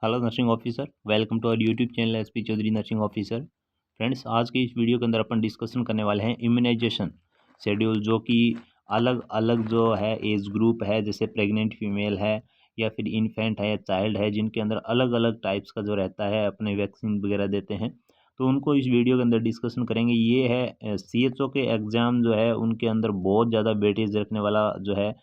Hello nursing officer, welcome to our YouTube channel SP Chaudhary nursing officer. Friends, आज की इस video के अंदर अपन डिस्कशन करने वाले हैं इम्यूनाइजेशन शेड्यूल, जो कि अलग अलग जो है एज ग्रुप है, जैसे प्रेग्नेंट फीमेल है या फिर इन्फेंट है या चाइल्ड है, जिनके अंदर अलग अलग टाइप्स का जो रहता है अपने वैक्सीन वगैरह देते हैं, तो उनको इस वीडियो के अंदर डिस्कशन करेंगे। ये है CHO के एग्ज़ाम जो है उनके अंदर बहुत ज़्यादा वेटेज रखने वाला जो है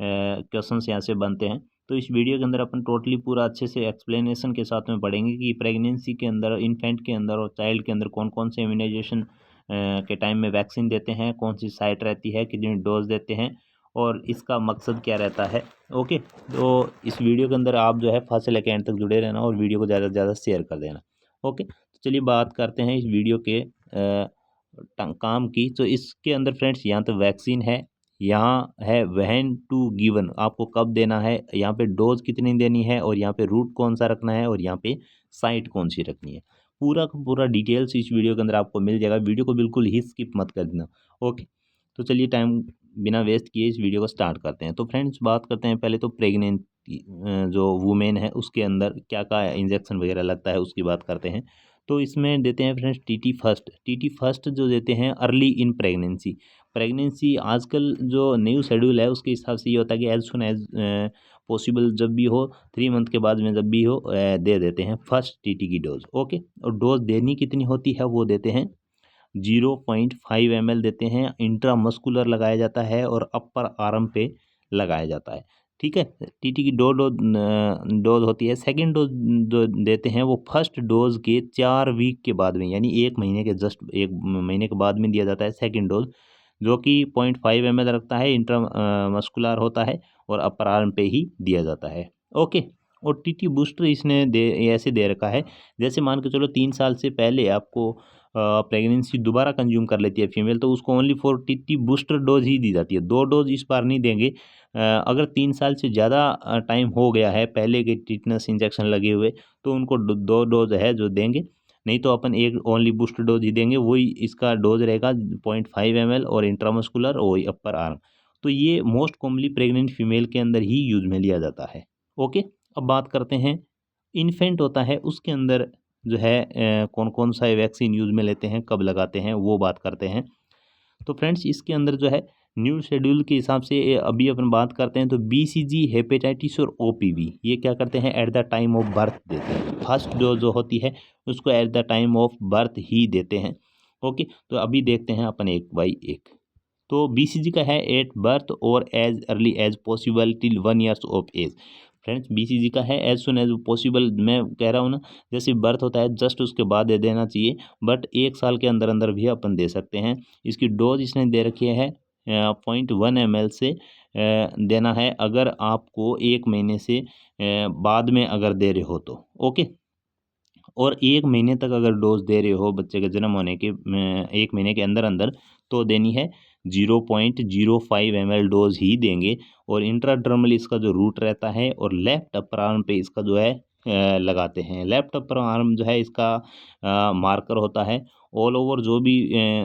क्वेश्चन यहाँ से बनते हैं। तो इस वीडियो के अंदर अपन टोटली पूरा अच्छे से एक्सप्लेनेशन के साथ में पढ़ेंगे कि प्रेगनेंसी के अंदर, इन्फेंट के अंदर और चाइल्ड के अंदर कौन कौन से इम्यूनाइजेशन के टाइम में वैक्सीन देते हैं, कौन सी साइट रहती है, कितनी डोज देते हैं और इसका मकसद क्या रहता है। ओके, तो इस वीडियो के अंदर आप जो है फर्स्ट से लेकर एंड तक जुड़े रहना और वीडियो को ज़्यादा से ज़्यादा शेयर कर देना। ओके, तो चलिए बात करते हैं इस वीडियो के काम की। तो इसके अंदर फ्रेंड्स यहाँ तो वैक्सीन है, यहाँ है व्हेन टू गिवन, आपको कब देना है, यहाँ पे डोज कितनी देनी है और यहाँ पे रूट कौन सा रखना है और यहाँ पे साइट कौन सी रखनी है। पूरा का पूरा डिटेल्स इस वीडियो के अंदर आपको मिल जाएगा। वीडियो को बिल्कुल ही स्किप मत कर देना। ओके, तो चलिए टाइम बिना वेस्ट किए इस वीडियो को स्टार्ट करते हैं। तो फ्रेंड्स, बात करते हैं पहले तो प्रेग्नेंट जो वुमेन है उसके अंदर क्या क्या इंजेक्शन वगैरह लगता है उसकी बात करते हैं। तो इसमें देते हैं फ्रेंड्स टी टी फर्स्ट जो देते हैं अर्ली इन प्रेगनेंसी। आजकल जो न्यू शेड्यूल है उसके हिसाब से ये होता है कि एज सुन एज पॉसिबल, जब भी हो 3 मंथ के बाद में जब भी हो दे देते हैं फर्स्ट टीटी की डोज। ओके, और डोज देनी कितनी होती है वो देते हैं 0.5 ml देते हैं। इंट्रामस्कुलर लगाया जाता है और अपर आर्म पे लगाया जाता है। ठीक है, टीटी की दो डोज होती है। सेकंड डोज जो देते हैं वो फर्स्ट डोज के 4 वीक के बाद में, यानी 1 महीने के जस्ट 1 महीने के बाद में दिया जाता है सेकंड डोज, जो कि 0.5 ml रखता है, इंट्रा मस्कुलर होता है और अपर आर्म पे ही दिया जाता है। ओके, और टीटी बूस्टर इसने ऐसे दे रखा है, जैसे मान के चलो 3 साल से पहले आपको प्रेगनेंसी दोबारा कंज्यूम कर लेती है फीमेल, तो उसको only for TT booster dose ही दी जाती है, 2 डोज इस बार नहीं देंगे। अगर 3 साल से ज़्यादा टाइम हो गया है पहले के टिटनस इंजेक्शन लगे हुए, तो उनको 2 डोज है जो देंगे, नहीं तो अपन एक ओनली बूस्टर डोज ही देंगे। वही इसका डोज रहेगा 0.5 ml और इंट्रामस्कुलर और वही अपर आर्म। तो ये मोस्ट कॉमनली प्रेग्नेंट फीमेल के अंदर ही यूज में लिया जाता है। ओके, अब बात करते हैं इन्फेंट होता है उसके अंदर जो है कौन कौन सा वैक्सीन यूज में लेते हैं, कब लगाते हैं, वो बात करते हैं। तो फ्रेंड्स, इसके अंदर जो है न्यू शेड्यूल के हिसाब से अभी अपन बात करते हैं तो BCG, हेपेटाइटिस और OPV ये क्या करते हैं at the time of birth देते हैं। फर्स्ट डोज जो होती है उसको at the time of birth ही देते हैं। ओके, तो अभी देखते हैं अपन एक बाई एक। तो BCG का है एट बर्थ और as early as possible till 1 years of age. Friends, BCG का है एज सुन एज पॉसिबल, मैं कह रहा हूँ ना, जैसे बर्थ होता है जस्ट उसके बाद दे देना चाहिए, बट 1 साल के अंदर अंदर भी अपन दे सकते हैं। इसकी डोज इसने दे रखी है 0.1 ml से देना है, अगर आपको 1 महीने से बाद में अगर दे रहे हो तो। ओके, और 1 महीने तक अगर डोज दे रहे हो बच्चे के जन्म होने के 1 महीने के अंदर अंदर, तो देनी है 0.05 ml डोज ही देंगे। और इंट्राडर्मल इसका जो रूट रहता है और लेफ्ट अपर आर्म पे इसका जो है लगाते हैं। लेफ्ट अपर आर्म जो है इसका मार्कर होता है। ऑल ओवर जो भी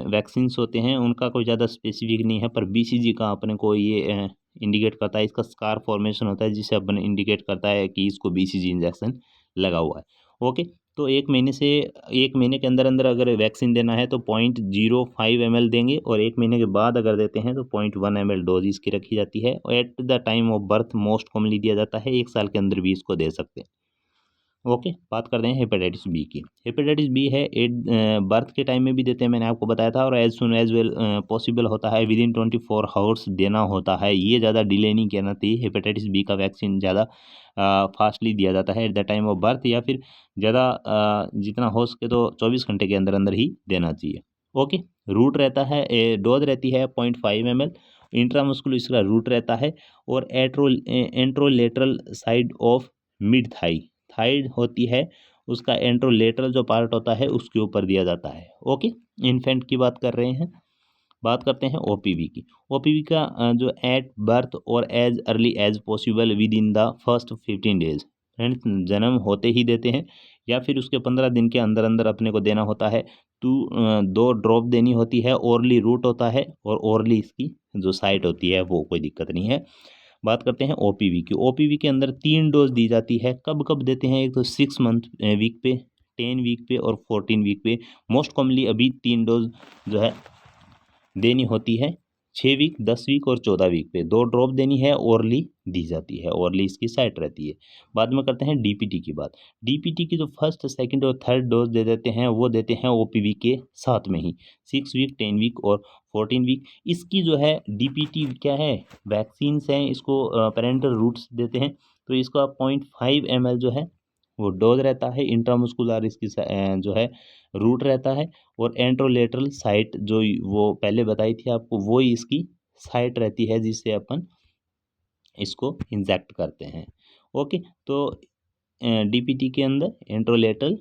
वैक्सीन्स होते हैं उनका कोई ज़्यादा स्पेसिफिक नहीं है, पर BCG का अपने को ये इंडिकेट करता है, इसका स्कार फॉर्मेशन होता है जिसे अपन इंडिकेट करता है कि इसको BCG इंजेक्शन लगा हुआ है। ओके, तो 1 महीने के अंदर अंदर अगर वैक्सीन देना है तो 0.05 ml देंगे, और 1 महीने के बाद अगर देते हैं तो 0.1 ml डोज इसकी रखी जाती है। Eight the time of birth most commonly दिया जाता है, 1 साल के अंदर भी इसको दे सकते हैं। ओके, बात करते हैं हेपेटाइटिस बी की। हेपेटाइटिस बी है एट बर्थ के टाइम में भी देते हैं, मैंने आपको बताया था, और as soon as well possible होता है, विद इन 24 आवर्स देना होता है। ये ज़्यादा डिले नहीं करना चाहिए। हेपेटाइटिस बी का वैक्सीन ज़्यादा फास्टली दिया जाता है eight the time of birth, या फिर ज़्यादा जितना हो सके तो 24 घंटे के अंदर अंदर ही देना चाहिए। ओके, रूट रहता है, डोज रहती है 0.5 ml। इंट्रामस्कुलर इसका रूट रहता है, और anterolateral side of mid thigh, थाइड होती है उसका एंट्रोलेटरल जो पार्ट होता है उसके ऊपर दिया जाता है। ओके, इन्फेंट की बात कर रहे हैं। बात करते हैं OPV की। OPV का जो एट बर्थ और as early as possible within the first 15 days. Friends, जन्म होते ही देते हैं या फिर उसके 15 दिन के अंदर अंदर अपने को देना होता है। 2 ड्रॉप देनी होती है। ओरली रूट होता है और ओरली इसकी जो साइट होती है वो कोई दिक्कत नहीं है। बात करते हैं ओपीवी की। ओपीवी के अंदर 3 डोज दी जाती है। कब कब देते हैं? एक तो 6 मंथ वीक पे, 10 वीक पे और 14 वीक पे। मोस्ट कॉमनली अभी 3 डोज जो है देनी होती है, 6 वीक, 10 वीक और 14 वीक पे 2 ड्रॉप देनी है, ओरली दी जाती है, ओरली इसकी साइट रहती है। बाद में करते हैं डीपीटी की बात। डीपीटी की जो फर्स्ट, सेकंड और थर्ड डोज दे देते हैं वो देते हैं ओपीवी के साथ में ही, 6 वीक, 10 वीक और 14 वीक। इसकी जो है डीपीटी क्या है, वैक्सीन्स हैं, इसको पेरेंटल रूट्स देते हैं। तो इसका 0.5 ml जो है वो डोज रहता है, इंट्रामस्कुलर इसकी जो है रूट रहता है, और एंट्रोलेटरल साइट जो वो पहले बताई थी आपको, वो ही इसकी साइट रहती है जिससे अपन इसको इंजेक्ट करते हैं। ओके, तो डीपीटी के अंदर एंट्रोलेटरल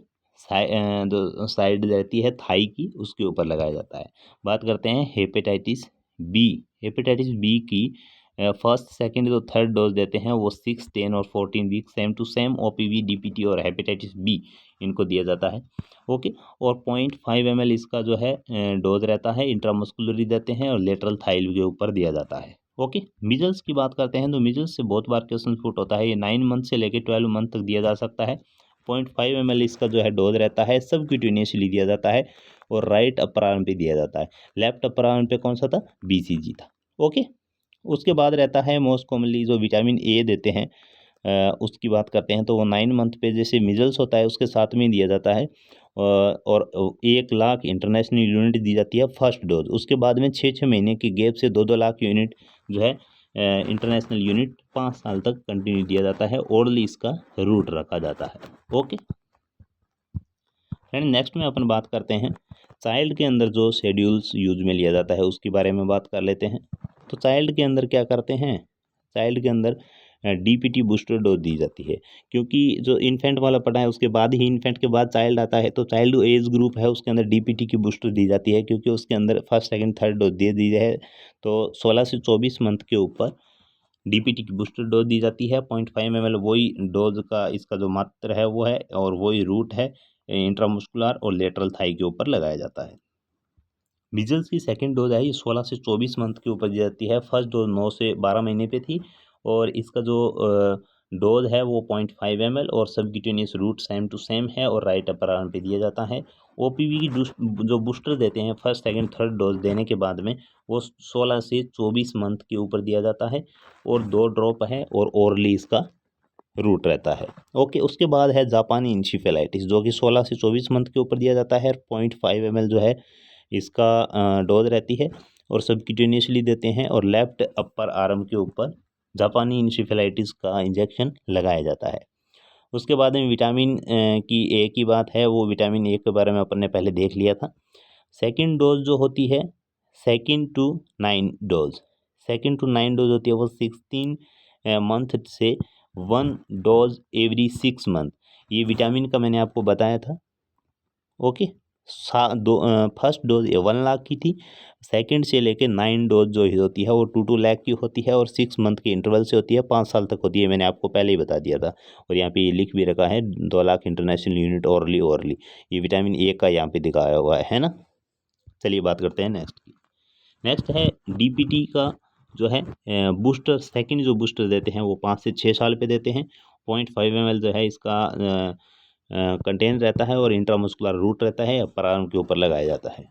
जो साइड रहती है थाई की, उसके ऊपर लगाया जाता है। बात करते हैं हेपेटाइटिस बी। हेपेटाइटिस बी की फर्स्ट, सेकंड तो थर्ड डोज देते हैं वो 6, 10 और 14 week, same to same OPV, DPT और हेपेटाइटिस बी इनको दिया जाता है। ओके, और 0.5 ml इसका जो है डोज रहता है, इंट्रामस्कुलरी देते हैं और लेटरल थाइल के ऊपर दिया जाता है। ओके, मिजल्स की बात करते हैं तो मिजल्स से बहुत बार क्वेश्चन पुट होता है। ये 9 मंथ से लेकर 12 मंथ तक दिया जा सकता है। 0.5 ml इसका जो है डोज रहता है, सबक्यूटेनियसली दिया जाता है और राइट अपर आर्म पे दिया जाता है। लेफ्ट अपर आर्म पे कौन सा था? बीसीजी था। ओके, उसके बाद रहता है मोस्ट कॉमनली जो विटामिन ए देते हैं, उसकी बात करते हैं तो वो 9 मंथ पे जैसे मिजल्स होता है उसके साथ में दिया जाता है, और 1 लाख इंटरनेशनल यूनिट दी जाती है फर्स्ट डोज। उसके बाद में 6 महीने के गैप से 2 लाख यूनिट जो है इंटरनेशनल यूनिट 5 साल तक कंटिन्यू दिया जाता है, ओरली इसका रूट रखा जाता है। ओके फ्रेंड, नेक्स्ट में अपन बात करते हैं चाइल्ड के अंदर जो शेड्यूल्स यूज में लिया जाता है उसके बारे में बात कर लेते हैं। तो चाइल्ड के अंदर क्या करते हैं? चाइल्ड के अंदर डीपीटी बूस्टर डोज दी जाती है, क्योंकि जो इन्फेंट वाला पढ़ा है उसके बाद ही इन्फेंट के बाद चाइल्ड आता है, तो चाइल्ड एज ग्रुप है उसके अंदर डीपीटी की बूस्टर दी जाती है, क्योंकि उसके अंदर फर्स्ट, सेकंड, थर्ड डोज दे दी है। तो 16 से 24 मंथ के ऊपर डीपीटी की बूस्टर डोज दी जाती है। 0.5 ml वही डोज का इसका जो मात्रा है वो है, और वही रूट है इंट्रामुस्कुलर और लेटरल थाई के ऊपर लगाया जाता है। मिजल्स की सेकंड डोज है ये 16 से 24 मंथ के ऊपर दी जाती है। फर्स्ट डोज 9 से 12 महीने पे थी, और इसका जो डोज है वो 0.5 ml और subcutaneous route same to same है और राइट अपर आर्म पे दिया जाता है। ओपीवी की जो बूस्टर देते हैं फर्स्ट, सेकंड, थर्ड डोज देने के बाद में वो 16 से 24 मंथ के ऊपर दिया जाता है, और 2 ड्रॉप है और ओरली इसका रूट रहता है। ओके, उसके बाद है जापानी इंसेफेलाइटिस जो कि 16 से 24 मंथ के ऊपर दिया जाता है। 0.5 ml जो है इसका डोज रहती है, और सबक्यूटेनियसली देते हैं, और लेफ्ट अपर आर्म के ऊपर जापानी इंसेफेलाइटिस का इंजेक्शन लगाया जाता है। उसके बाद में विटामिन की ए की बात है, वो विटामिन ए के बारे में अपन ने पहले देख लिया था। सेकंड डोज जो होती है, second to 9 dose, second to 9 dose होती है वो 16 मंथ से 1 डोज एवरी 6 मंथ। ये विटामिन का मैंने आपको बताया था। ओके, फर्स्ट डोज 1 लाख की थी, सेकंड से लेके 9 डोज जो होती है वो 2 लाख की होती है, और 6 मंथ के इंटरवल से होती है, 5 साल तक होती है, मैंने आपको पहले ही बता दिया था। और यहाँ पे ये लिख भी रखा है 2 lakh international unit orally orally, ये विटामिन ए का यहाँ पे दिखाया हुआ है ना। चलिए बात करते हैं नेक्स्ट की। नेक्स्ट है डीपीटी का जो है बूस्टर, सेकंड जो बूस्टर देते हैं वो 5 से 6 साल पे देते हैं। 0.5 ml जो है इसका कंटेन रहता है, और इंट्रामस्कुलर रूट रहता है, अपर आर्म के ऊपर लगाया जाता है।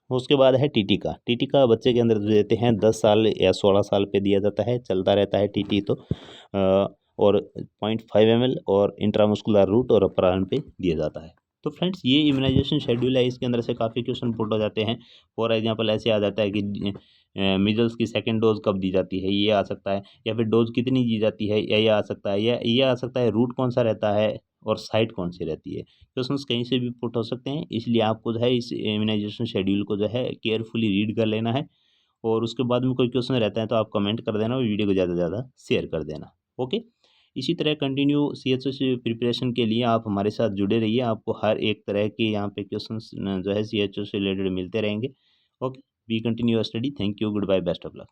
उसके बाद है टीटी का। टीटी का बच्चे के अंदर देते हैं 10 साल या 16 साल पे दिया जाता है, चलता रहता है टीटी तो, और 0.5 ml और इंट्रामस्कुलर रूट और अपर आर्म पे दिया जाता है। तो फ्रेंड्स, ये इम्यूनाइजेशन शेड्यूल है, इसके अंदर से काफ़ी क्वेश्चन पुट हो जाते हैं। फॉर एग्जांपल ऐसे आ जाता है कि मिजल्स की सेकंड डोज कब दी जाती है, ये आ सकता है, या फिर डोज कितनी दी जाती है, या ये आ सकता है, या ये आ सकता है रूट कौन सा रहता है और साइट कौन सी रहती है। क्वेश्चन कहीं से भी पुट हो सकते हैं, इसलिए आपको जो है इस इम्यूनाइजेशन शेड्यूल को जो है केयरफुली रीड कर लेना है, और उसके बाद में कोई क्वेश्चन रहता है तो आप कमेंट कर देना और वीडियो को ज़्यादा से ज़्यादा शेयर कर देना। ओके, इसी तरह कंटिन्यू सीएचओ प्रिपरेशन के लिए आप हमारे साथ जुड़े रहिए, आपको हर एक तरह के यहाँ पे क्वेश्चंस जो है सीएचओ से रिलेटेड मिलते रहेंगे। Okay, we continue study. Thank you, goodbye, best of luck.